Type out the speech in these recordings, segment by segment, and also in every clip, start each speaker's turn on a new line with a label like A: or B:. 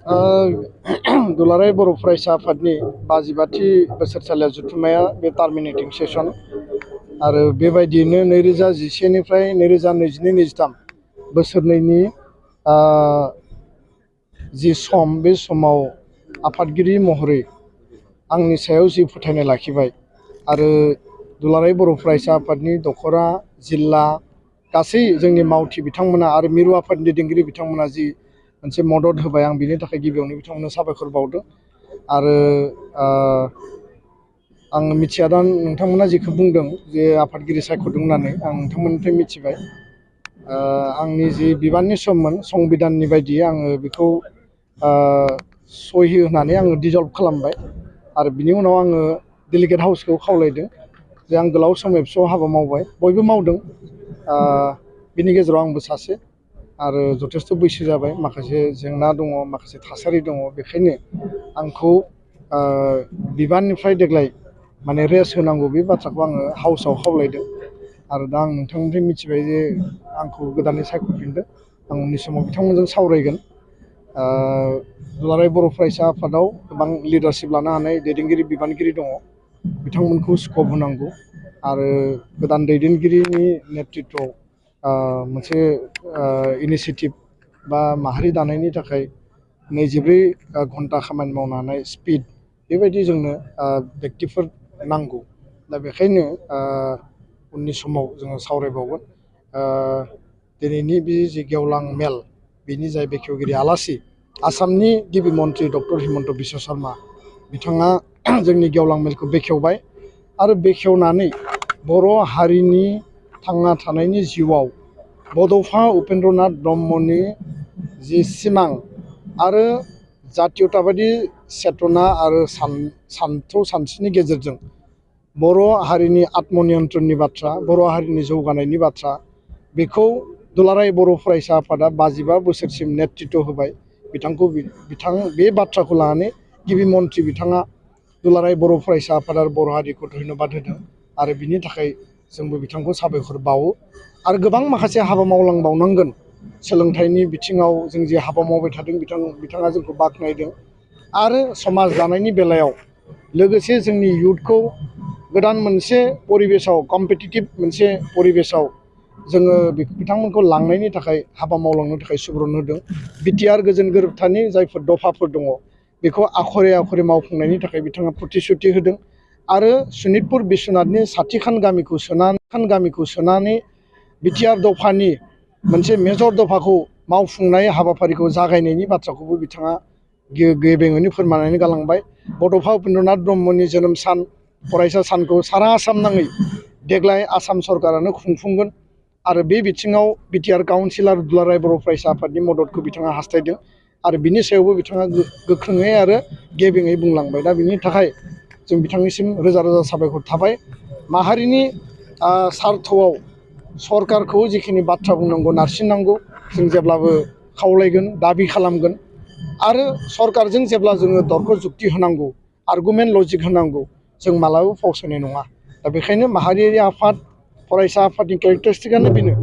A: दुलाराय बर' फरायसा आफादनि 52थि बोसोरसालिया जथुम्माया बे टार्मिनेटिं सेसन आरो बेबायदियैनो 2011 निफ्राय 2022-23 बोसोरनैनि जि सम बे समाव आफादगिरि महरै आंनि सायाव जि फोथायनाय लाखिबाय आरो दुलाराय बर' फरायसा आफादनि दखरा जिल्ला गासै जोंनि मावथि बिथांमोना आरो मिरु आफादनि दैदेनगिरि बिथांमोना जि मोनसे मदद होबाय आं बिनि थाखाय गिबियावनो बिथांमोननो साबायखर बावदों आरो आं मिथिया दा नोंथांमोना जेखौ बुंदों जे आफादगिरि सायख'दों होननानै आं नोंथांमोननिफ्राय मिथिबाय आंनि जि बिबाननि सममोन संबिधाननि बायदियै आङो बेखौ सहि होनानै आङो डिजल्भ खालामबाय आरो बिनि उनाव आङो डेलिगेट हाउसखौ खावलायदों जे आं गोलाव सम एबसुआव हाबा मावबाय बयबो मावदों बिनि गेजेराव आंबो सासे आरो जथेस्थ' बैसो जाबाय माखासे जेंना दङ माखासे थासारि दङ बेखायनो आंखौ बिबाननिफ्राय देग्लाय माने रेस्ट होनांगौ बे बाथ्राखौ आङो हाउसआव खावलायदों आरो दा आं नोंथांनिफ्राय मिथिबाय जे आंखौ गोदानै सायख'फिनदों आं उननि समाव बिथांमोनजों सावरायगोन दुलाराय बर' फरायसा आफादाव गोबां लिडारशिप लानो हानाय दैदेनगिरि बिबानगिरि दङ बिथांमोनखौ स्कप होनांगौ आरो गोदान दैदेनगिरिनि नेतृत्वआव मोनसे इनिसियेटिभ बा माहारि दानायनि थाखाय 24 घन्टा खामानि मावनो हानाय स्पिड बेबायदि जोंनो बेक्तिफोर नांगौ दा बेखायनो उननि समाव जोङो सावरायबावगोन दिनैनि बे जि गेवलां मेल बिनि जाय बेखेवगिरि आलासि आसामनि गिबि मन्थ्रि डक्टर हिमन्त बिश्व शर्मा बिथाङा जोंनि गेवलां मेलखौ बेखेवबाय आरो बेखेवनानै बर' हारिनि थांना थानायनि जिउआव बड'फा उपेन्द्रनाथ ब्रह्मनि जि सिमां आरो जातीयताबादि चेतना आरो सानथौ सानस्रिनि गेजेरजों बर' हारिनि आत्मनियन्त्रणनि बाथ्रा बर' हारिनि जौगानायनि बाथ्रा बेखौ दुलाराय बर' फरायसा आफादा 55 बोसोरसिम नेतृत्व होबाय बिथां बे बाथ्राखौ लानानै गिबि मन्थ्रि बिथाङा दुलाराय बर' फरायसा आफाद आरो बर' हारिखौ धन्यबाद होदों आरो बिनि थाखाय जोंबो बिथांखौ साबायखर बावो आरो गोबां माखासे हाबा मावलांबावनांगोन सोलोंथाइनि बिथिङाव जों जे हाबा मावबाय थादों बिथाङा जोंखौ बाख्नायदों आरो समाज दानायनि बेलायाव लोगोसे जोंनि इयुथखौ गोदान मोनसे परिबेसाव कम्पिटिटिभ मोनसे परिबेसाव जोङो बिथांमोनखौ लांनायनि थाखाय हाबा मावलांनो थाखाय सुबुरुन होदों बिटिआर गोजोन गोरोबथानि जायफोर दफाफोर दङ बेखौ आखरे आखरे मावफुंनायनि थाखाय बिथाङा प्रतिश्रुति होदों आरो सनितपुर बिश्वनाथनि 60 गामिखौ सोनानै बिटिआर दफानि मोनसे मेजर दफाखौ मावफुंनाय हाबाफारिखौ जागायनायनि बाथ्राखौबो बिथाङा गेबेङैनो फोरमायनानै गालांबाय बड'फा उपेन्द्रनाथ ब्रह्मनि जोनोम सान फरायसा सानखौ सारा आसाम नाङै देग्लाय आसाम सरकारानो खुंफुंगोन आरो बे बिथिङाव बिटिआर काउन्सिल आरो दुलाराय बर' फरायसा आफादनि मददखौ बिथाङा हास्थायदों आरो बिनि सायावबो बिथाङा गोख्रोङै आरो गेबेङै बुंलांबाय दा बिनि थाखाय जों बिथांनिसिम रोजा रोजा साबायखर थाबाय माहारिनि सार्थआव सरकारखौ जिखिनि बाथ्रा बुंनांगौ नारसिननांगौ जों जेब्लाबो खावलायगोन दाबि खालामगोन आरो सरकारजों जेब्ला जोङो तर्क जुक्ति होनांगौ आर्गुमेन्ट लजिक होनांगौ जों मालाबाबो फावसायनाय नङा दा बेखायनो माहारियारि आफाद फरायसा आफादनि केरेक्टारिस्टिकआनो बेनो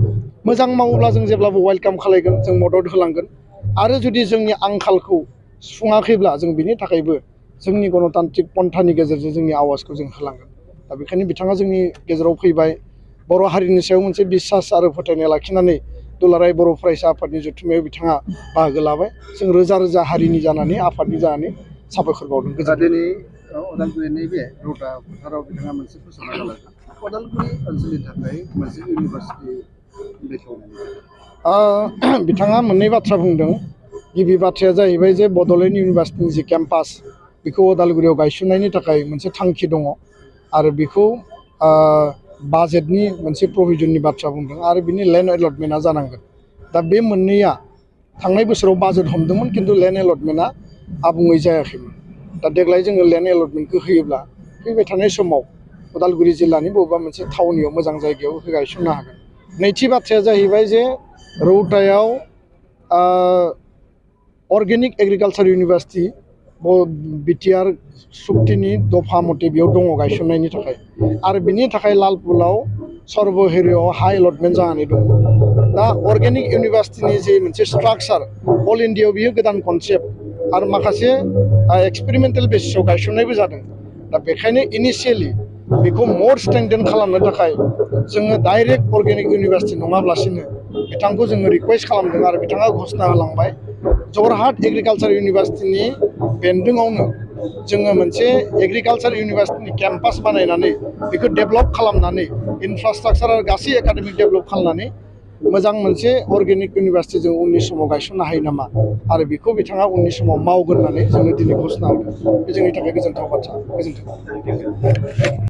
A: मोजां मावोब्ला जों जेब्लाबो वेलकाम खालायगोन जों मदद होलांगोन आरो जुदि जोंनि आंखालखौ सुफुङाखैब्ला जों बिनि थाखायबो जोंनि गणतान्त्रिक पन्थानि गेजेरजों जोंनि आवाजखौ जों होलांगोन दा बेखायनो बिथाङा जोंनि गेजेराव फैबाय बर' हारिनि सायाव मोनसे बिसास आरो फोथायनाय लाखिनानै दुलाराय बर' फरायसा आफादनि जथुम्मायाव बिथाङा बाहागो लाबाय जों रोजा रोजा हारिनि जानानै आफादनि जानानै साबायखर बावदों
B: दिनै उदालगुरिनि बे रौता फोथाराव बिथाङा मोनसे फोसावना गालांदों उदालगुरि ओनसोलनि थाखाय मोनसे इउनिभारसिटि बेखेवनाय
A: बिथाङा मोननै बाथ्रा बुंदों गिबि बाथ्राया जाहैबाय जे बड'लेण्ड इउनिभारसिटिनि जि केम्पास बेखौ उदालगुरियाव गायसननायनि थाखाय मोनसे थांखि दङ आरो बेखौ बाजेटनि मोनसे प्रभिजननि बाथ्रा बुंदों आरो बिनि लेन्ड एलटमेन्टआ जानांगोन दा बे मोननैया थांनाय बोसोराव बाजेट हमदोंमोन खिन्थु लेन्ड एलटमेन्टआ आबुङै जायाखैमोन दा देग्लाय जोङो लेन्ड एलटमेन्टखौ होयोब्ला फैबाय थानाय समाव उदालगुरि जिल्लानि बबेबा मोनसे थावनियाव मोजां जायगायाव गायसननो हागोन नैथि बाथ्राया जाहैबाय जे रौतायाव अर्गेनिक एग्रिकालसार इउनिभारसिटि बिटिआर सुक्तिनि दफा मथे बेयाव दङ गायसननायनि थाखाय आरो बिनि थाखाय लालपुलाव सर्वहेरियाव हा एलटमेन्ट जानानै दङ दा अर्गेनिक इउनिभारसिटिनि जे मोनसे स्ट्राक्चार अल इन्डियायाव बियो गोदान कनसेप्ट आरो माखासे एक्सपेरिमेन्टेल बेसिसआव गायसननायबो जादों दा बेखायनो इनिशियेलि बेखौ मर स्ट्रेंथेन खालामनो थाखाय जोङो डाइरेक्ट अर्गेनिक इउनिभार्सिटि नङाब्लासिनो बिथांखौ जोङो रिक्वेस्ट खालामदों आरो बिथाङा घोषणा होलांबाय जरहाट एग्रिकालचार इउनिभार्सिटिनि बेन्दोंआवनो जोङो मोनसे एग्रिकालचार इउनिभार्सिटिनि केम्पास बानायनानै बेखौ डेभेलप खालामनानै इनफ्रास्ट्राक्चार आरो गासै एकाडेमिक डेभेलप खालामनानै मोजां मोनसे अर्गेनिक इउनिभार्सिटि जों उननि समाव गायसननो हायो नामा आरो बेखौ बिथाङा उननि समाव मावगोन होननानै जोंनो दिनै घोषणा होदों बे जोंनि थाखाय गोजोनथाव बाथ्रा गोजोन्थों।